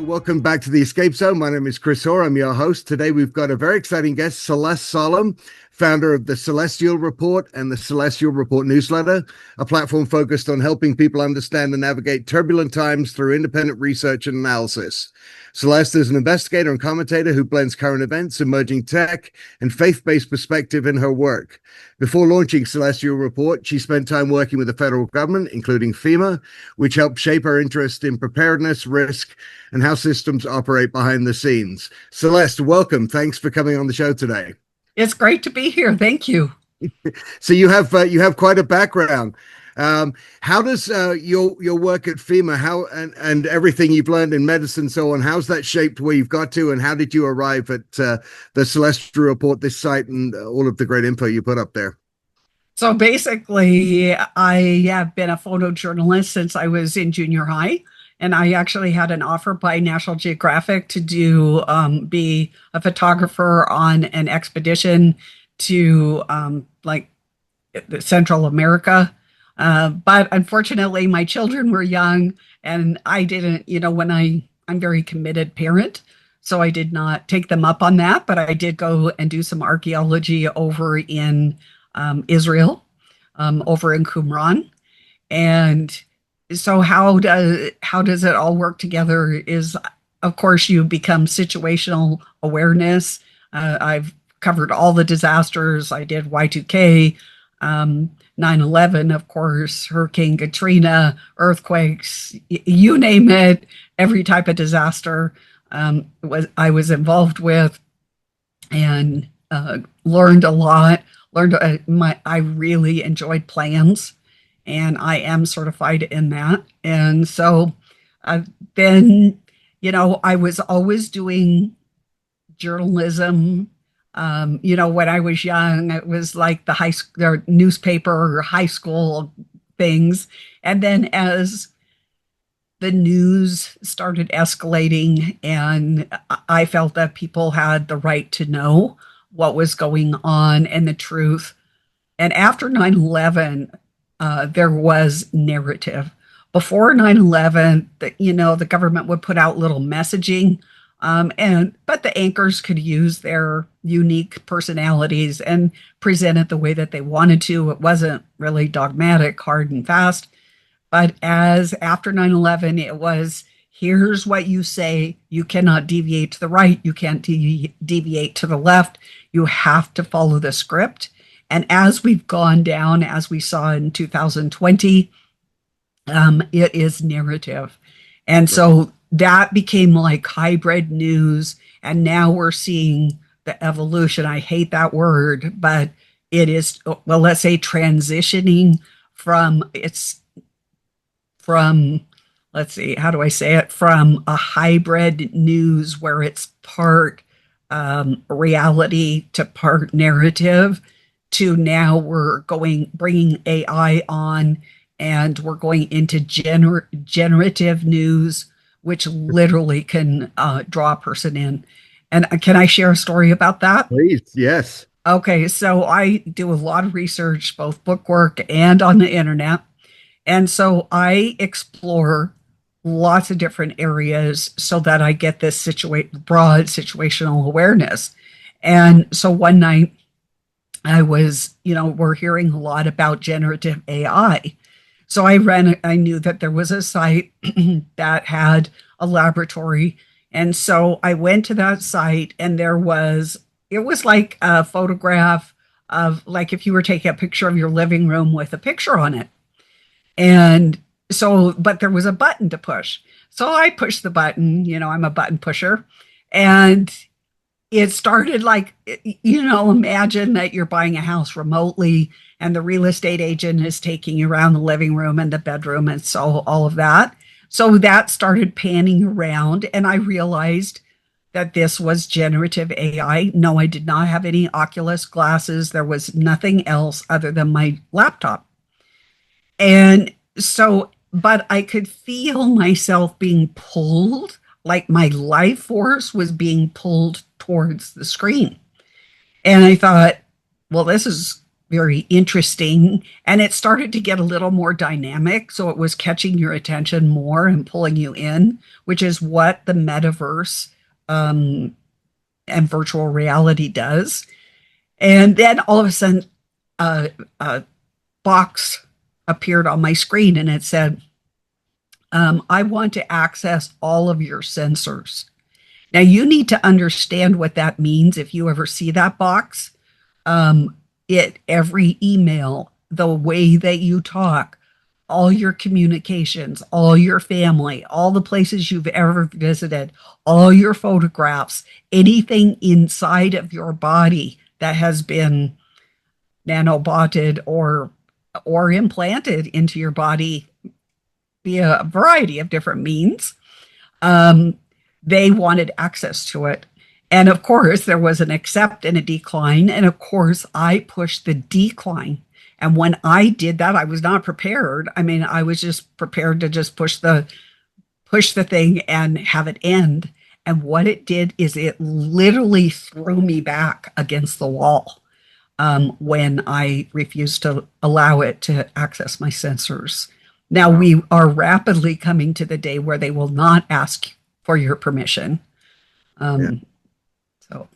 Welcome back to the Escape Zone. My name is Chris Hoar. I'm your host. Today we've got a very exciting guest, Celeste Solum, founder of the Celestial Report and the Celestial Report newsletter, a platform focused on helping people understand and navigate turbulent times through independent research and analysis. Celeste is an investigator and commentator who blends current events, emerging tech, and faith-based perspective in her work. Before launching Celestial Report, she spent time working with the federal government, including FEMA, which helped shape her interest in preparedness, risk, and how systems operate behind the scenes. Celeste, welcome. Thanks for coming on the show today. It's great to be here. Thank you. So you have quite a background. How does your work at FEMA, and everything you've learned in medicine, so on, how's that shaped where you've got to, and how did you arrive at the Celestial Report, this site, and all of the great info you put up there? So basically, I have been a photojournalist since I was in junior high, and I actually had an offer by National Geographic to be a photographer on an expedition to Central America. But unfortunately, my children were young, and I didn't, I'm very committed parent, so I did not take them up on that. But I did go and do some archaeology over in Israel, over in Qumran. And so how does it all work together is, of course, you become situational awareness. I've covered all the disasters. I did Y2K, 9/11, of course, Hurricane Katrina, earthquakes, you name it, every type of disaster I was involved with, and learned a lot. I really enjoyed plans, and I am certified in that. And so then, I was always doing journalism. When I was young, it was like the newspaper or high school things. And then as the news started escalating, and I felt that people had the right to know what was going on and the truth. And after 9/11, there was narrative. Before 9/11, the government would put out little messaging, but the anchors could use their unique personalities and present it the way that they wanted to. It wasn't really dogmatic, hard and fast. But as after 9/11, it was, here's what you say. You cannot deviate to the right. You can't deviate to the left. You have to follow the script. And as we've gone down, as we saw in 2020, it is narrative. And so that became like hybrid news. And now we're seeing the evolution. I hate that word, but it is, well, let's say transitioning let's see, how do I say it? From a hybrid news where it's part reality to part narrative, to now we're bringing AI on, and we're going into generative news, which literally can draw a person in. And can I share a story about that? Please, yes. Okay, so I do a lot of research, both book work and on the internet. And so I explore lots of different areas so that I get this broad situational awareness. And so one night I was, we're hearing a lot about generative AI. So I knew that there was a site that had a laboratory. And so I went to that site, and it was like a photograph of, like, if you were taking a picture of your living room with a picture on it. And so, but there was a button to push. So I pushed the button, I'm a button pusher. And it started like, imagine that you're buying a house remotely, and the real estate agent is taking you around the living room and the bedroom and so all of that. So that started panning around, and I realized that this was generative AI. No, I did not have any Oculus glasses. There was nothing else other than my laptop. And so, but I could feel myself being pulled, like my life force was being pulled towards the screen. And I thought, well, this is very interesting. And it started to get a little more dynamic. So it was catching your attention more and pulling you in, which is what the metaverse um, and virtual reality does. And then all of a sudden, a box appeared on my screen and it said, I want to access all of your sensors. Now, you need to understand what that means if you ever see that box. Um, every email, the way that you talk, all your communications, all your family, all the places you've ever visited, all your photographs, anything inside of your body that has been nanobotted or implanted into your body via a variety of different means. Um, they wanted access to it. And of course, there was an accept and a decline. And of course, I pushed the decline. And when I did that, I was not prepared. I mean, I was just prepared to just push the thing and have it end. And what it did is it literally threw me back against the wall when I refused to allow it to access my sensors. Now we are rapidly coming to the day where they will not ask for your permission. Yeah. Um, so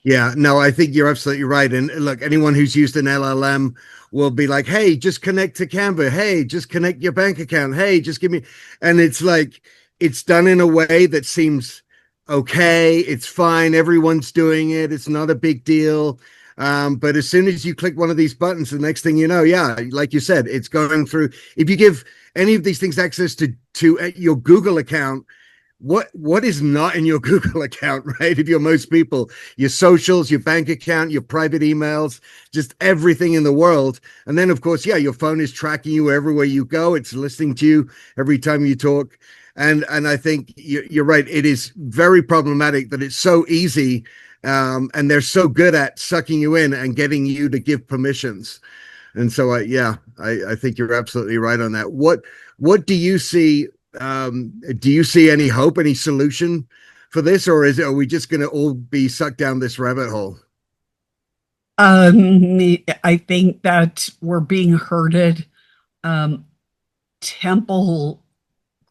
Yeah, no, I think you're absolutely right. And look, anyone who's used an LLM will be like, hey, just connect to Canva. Hey, just connect your bank account. Hey, just give me. And it's like, it's done in a way that seems okay. It's fine. Everyone's doing it. It's not a big deal. But as soon as you click one of these buttons, the next thing you know, yeah, like you said, it's going through. If you give any of these things access to your Google account, what is not in your Google account, right? If you're most people, your socials, your bank account, your private emails, just everything in the world. And then of course, yeah, your phone is tracking you everywhere you go. It's listening to you every time you talk. And I think you're right. It is very problematic that it's so easy. And they're so good at sucking you in and getting you to give permissions. And so I think you're absolutely right on that. What do you see? Do you see any hope, any solution for this, or are we just going to all be sucked down this rabbit hole? I think that we're being herded. Um, Temple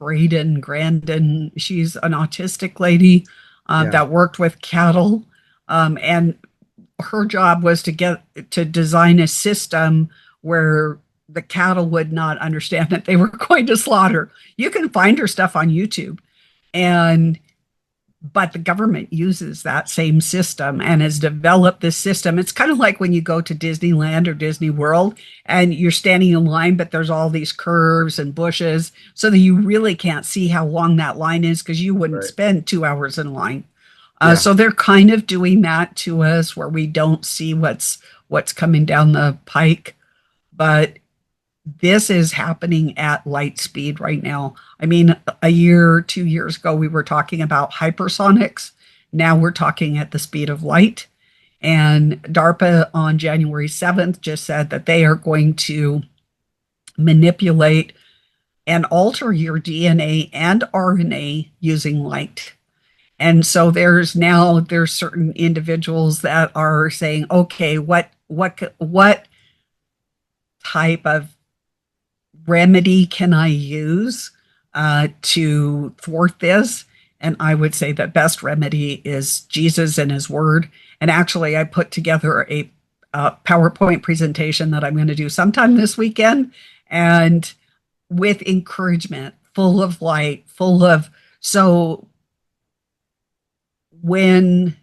Grandin, she's an autistic lady Yeah, that worked with cattle, and her job was to design a system where the cattle would not understand that they were going to slaughter. You can find her stuff on YouTube, and but the government uses that same system and has developed this system. It's kind of like when you go to Disneyland or Disney World and you're standing in line, but there's all these curves and bushes so that you really can't see how long that line is because you wouldn't right. spend 2 hours in line. Yeah, So they're kind of doing that to us where we don't see what's coming down the pike. But this is happening at light speed right now. I mean, a year, 2 years ago, we were talking about hypersonics. Now we're talking at the speed of light. And DARPA on January 7th just said that they are going to manipulate and alter your DNA and RNA using light. And so there's certain individuals that are saying, okay, what type of remedy can I use to thwart this? And I would say the best remedy is Jesus and his word. And actually, I put together a PowerPoint presentation that I'm going to do sometime this weekend and with encouragement, full of light, so when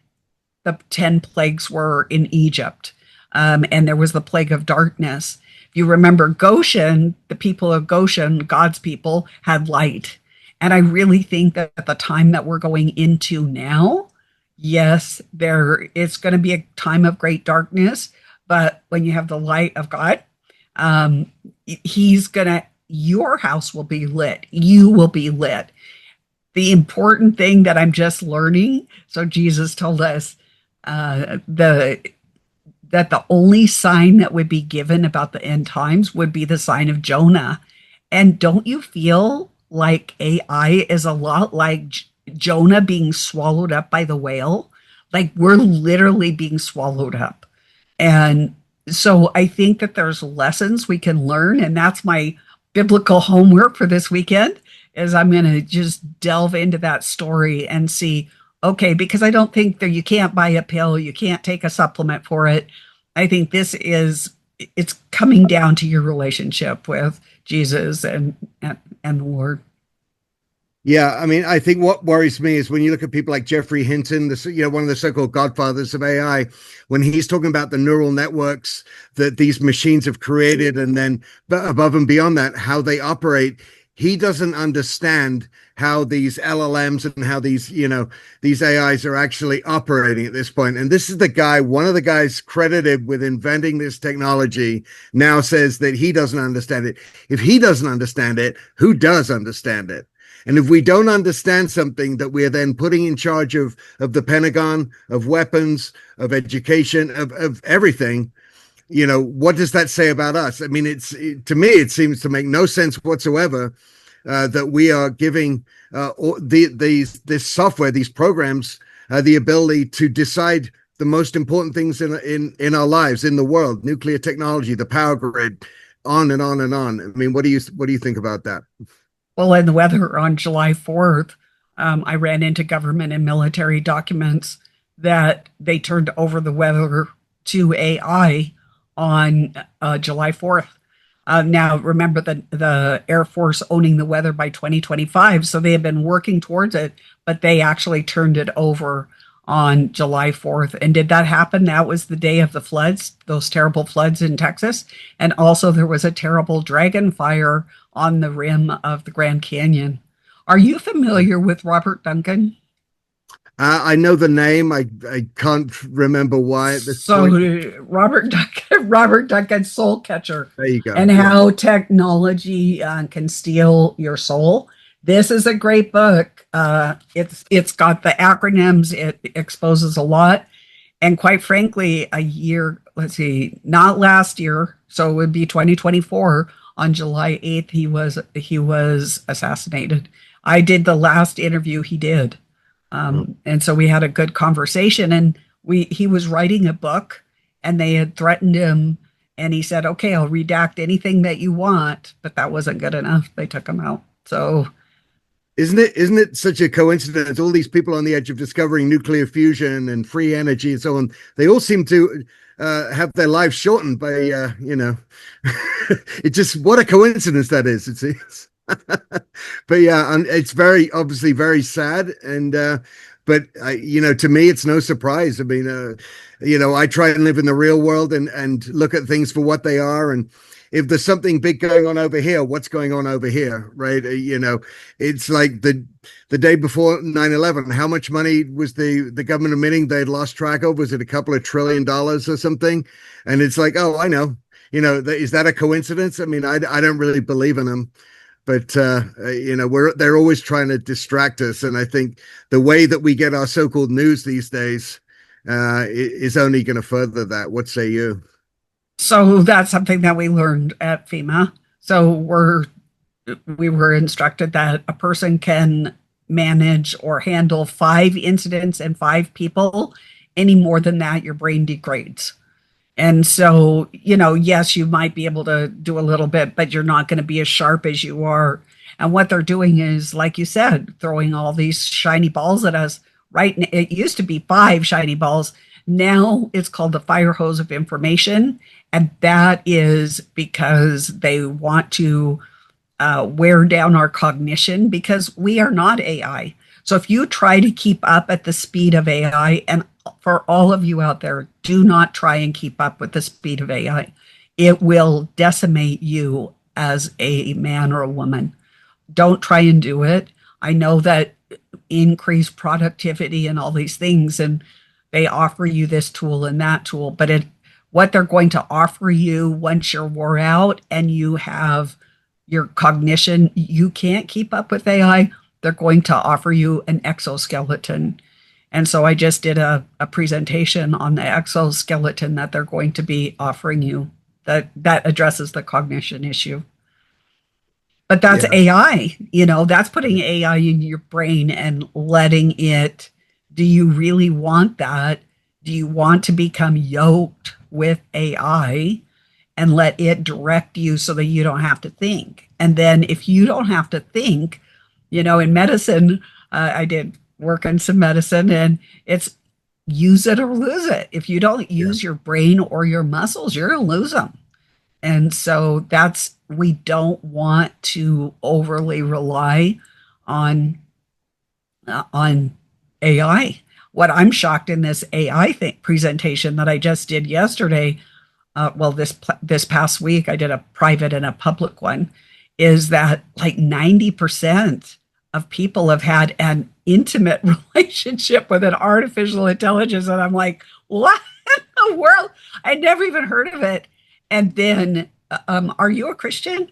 the 10 plagues were in Egypt, and there was the plague of darkness. If you remember Goshen, the people of Goshen, God's people, had light. And I really think that at the time that we're going into now, yes, it's going to be a time of great darkness. But when you have the light of God, um, your house will be lit. You will be lit. The important thing that I'm just learning, so Jesus told us that the only sign that would be given about the end times would be the sign of Jonah. And don't you feel like AI is a lot like Jonah being swallowed up by the whale? Like we're literally being swallowed up. And So I think that there's lessons we can learn, and that's my biblical homework for this weekend is I'm going to just delve into that story and see, okay, because I don't think that you can't buy a pill, you can't take a supplement for it. I think it's coming down to your relationship with Jesus and the Lord. Yeah, I mean, I think what worries me is when you look at people like Jeffrey Hinton, one of the so-called godfathers of AI, when he's talking about the neural networks that these machines have created, and then above and beyond that, how they operate, he doesn't understand how these LLMs and how these AIs are actually operating at this point. And this is one of the guys credited with inventing this technology, now says that he doesn't understand it. If he doesn't understand it, who does understand it? And if we don't understand something that we are then putting in charge of the Pentagon, of weapons, of education, of everything, what does that say about us? I mean, to me, it seems to make no sense whatsoever that we are giving this software, these programs, the ability to decide the most important things in our lives, in the world, nuclear technology, the power grid, on and on and on. I mean, what do you think about that? Well, in the weather on July 4th, I ran into government and military documents that they turned over the weather to AI on July 4th. Now, remember the Air Force owning the weather by 2025, so they have been working towards it, but they actually turned it over on July 4th. And did that happen? That was the day of the floods, those terrible floods in Texas. And also, there was a terrible dragon fire on the rim of the Grand Canyon. Are you familiar with Robert Duncan? I know the name. I can't remember why at this So point. Robert Duncan, Soul Catcher, There you go. and Yeah. how technology can steal your soul. This is a great book. It's got the acronyms. It exposes a lot, and quite frankly, a year. Let's see, not last year, so it would be 2024. On July 8th, he was assassinated. I did the last interview he did. And so we had a good conversation, and he was writing a book, and they had threatened him, and he said, okay, I'll redact anything that you want, but that wasn't good enough. They took him out. So Isn't it such a coincidence? All these people on the edge of discovering nuclear fusion and free energy and so on, they all seem to have their lives shortened by it just, what a coincidence that is, it seems. But yeah, it's very obviously very sad, and but to me, it's no surprise. I mean, I try and live in the real world and look at things for what they are, and if there's something big going on over here, what's going on over here, right? It's like the day before 9/11, how much money was the government admitting they'd lost track of? Was it a couple of $1 trillion or something? And it's like, oh, I know. Is that a coincidence? I mean, I don't really believe in them. But they're always trying to distract us, and I think the way that we get our so-called news these days is only going to further that. What say you? so that's something that we learned at FEMA. So we were instructed that a person can manage or handle 5 incidents and 5 people. Any more than that, your brain degrades. And so, yes, you might be able to do a little bit, but you're not going to be as sharp as you are. And what they're doing is, like you said, throwing all these shiny balls at us. Right? It used to be 5 shiny balls. Now it's called the fire hose of information. And that is because they want to wear down our cognition, because we are not AI. So if you try to keep up at the speed of AI, and for all of you out there, do not try and keep up with the speed of AI. It will decimate you as a man or a woman. Don't try and do it. I know that increased productivity and all these things, and they offer you this tool and that tool, but what they're going to offer you once you're wore out and you have your cognition, you can't keep up with AI. They're going to offer you an exoskeleton. And so I just did a presentation on the exoskeleton that they're going to be offering you that addresses the cognition issue. But that's Yeah. AI, that's putting AI in your brain and letting it. Do you really want that? Do you want to become yoked with AI and let it direct you so that you don't have to think. And then if you don't have to think, in medicine, I did work in some medicine, and it's use it or lose it. If you don't Yeah. use your brain or your muscles, you're going to lose them. And so we don't want to overly rely on on AI. What I'm shocked in this AI presentation that I just did yesterday, this past week, I did a private and a public one, is that like 90% of people have had an intimate relationship with an artificial intelligence. And I'm like, what in the world? I never even heard of it. And then, are you a Christian?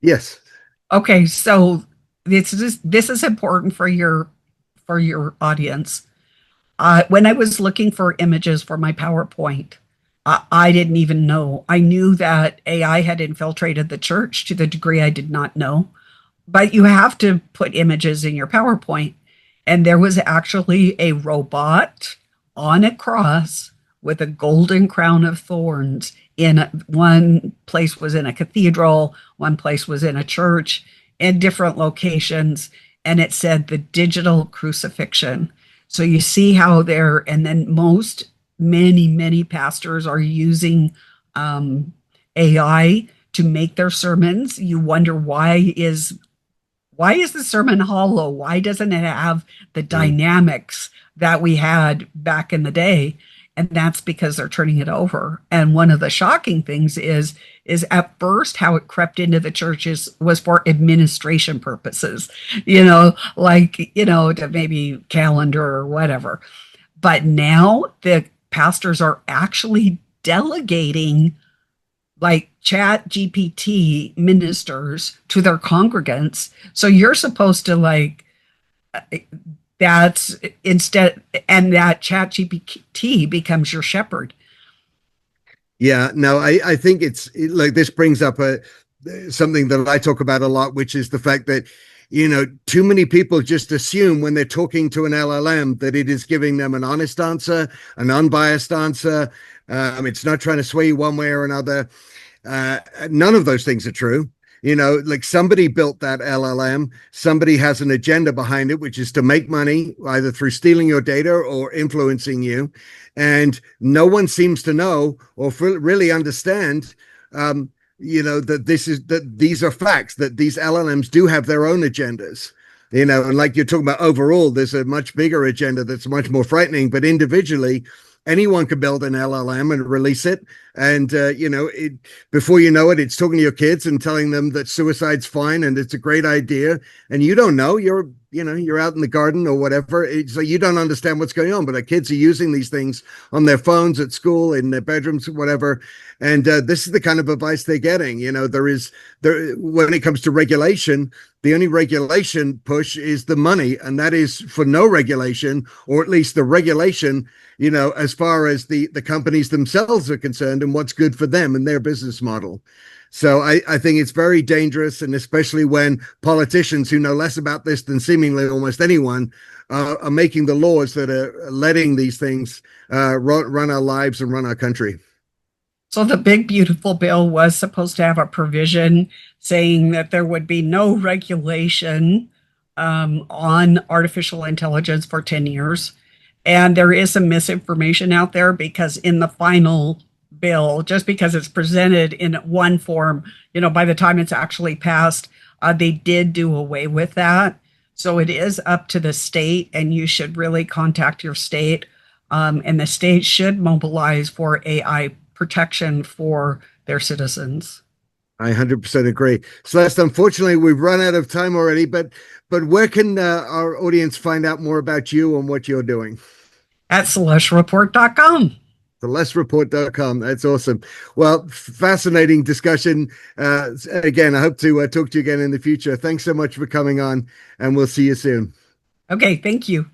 Yes. Okay, so this is important for your audience. When I was looking for images for my PowerPoint, I didn't even know. I knew that AI had infiltrated the church to the degree I did not know. But you have to put images in your PowerPoint. And there was actually a robot on a cross with a golden crown of thorns. One place was in a cathedral, one place was in a church, in different locations. And it said the digital crucifixion. So you see how and then many pastors are using AI to make their sermons. You wonder why is the sermon hollow? Why doesn't it have the dynamics that we had back in the day? And that's because they're turning it over. And one of the shocking things is at first how it crept into the churches was for administration purposes, to maybe calendar or whatever. But now the pastors are actually delegating like chat GPT ministers to their congregants. So you're supposed to that's instead, and that chat GPT becomes your shepherd. Yeah, no, I think like this brings up something that I talk about a lot, which is the fact that, too many people just assume when they're talking to an LLM that it is giving them an honest answer, an unbiased answer. It's not trying to sway you one way or another. None of those things are true. Like somebody built that LLM, somebody has an agenda behind it, which is to make money either through stealing your data or influencing you. And no one seems to know or really understand, that these are facts, that these LLMs do have their own agendas. And like you're talking about overall, there's a much bigger agenda that's much more frightening, but individually, anyone could build an LLM and release it. And, before you know it, it's talking to your kids and telling them that suicide's fine and it's a great idea. And you don't know, you're out in the garden or whatever. So you don't understand what's going on, but the kids are using these things on their phones at school, in their bedrooms, whatever. And this is the kind of advice they're getting. When it comes to regulation, the only regulation push is the money, and that is for no regulation, or at least the regulation, as far as the companies themselves are concerned and what's good for them and their business model. So I think it's very dangerous, and especially when politicians who know less about this than seemingly almost anyone are making the laws that are letting these things run our lives and run our country. So the big, beautiful bill was supposed to have a provision saying that there would be no regulation on artificial intelligence for 10 years. And there is some misinformation out there because in the final bill, just because it's presented in one form, by the time it's actually passed, they did do away with that. So it is up to the state, and you should really contact your state. And the state should mobilize for AI protection for their citizens. I 100% agree. Celeste, unfortunately, we've run out of time already, but where can our audience find out more about you and what you're doing? At CelesteReport.com. CelesteReport.com. That's awesome. Well, fascinating discussion. Again, I hope to talk to you again in the future. Thanks so much for coming on, and we'll see you soon. Okay, thank you.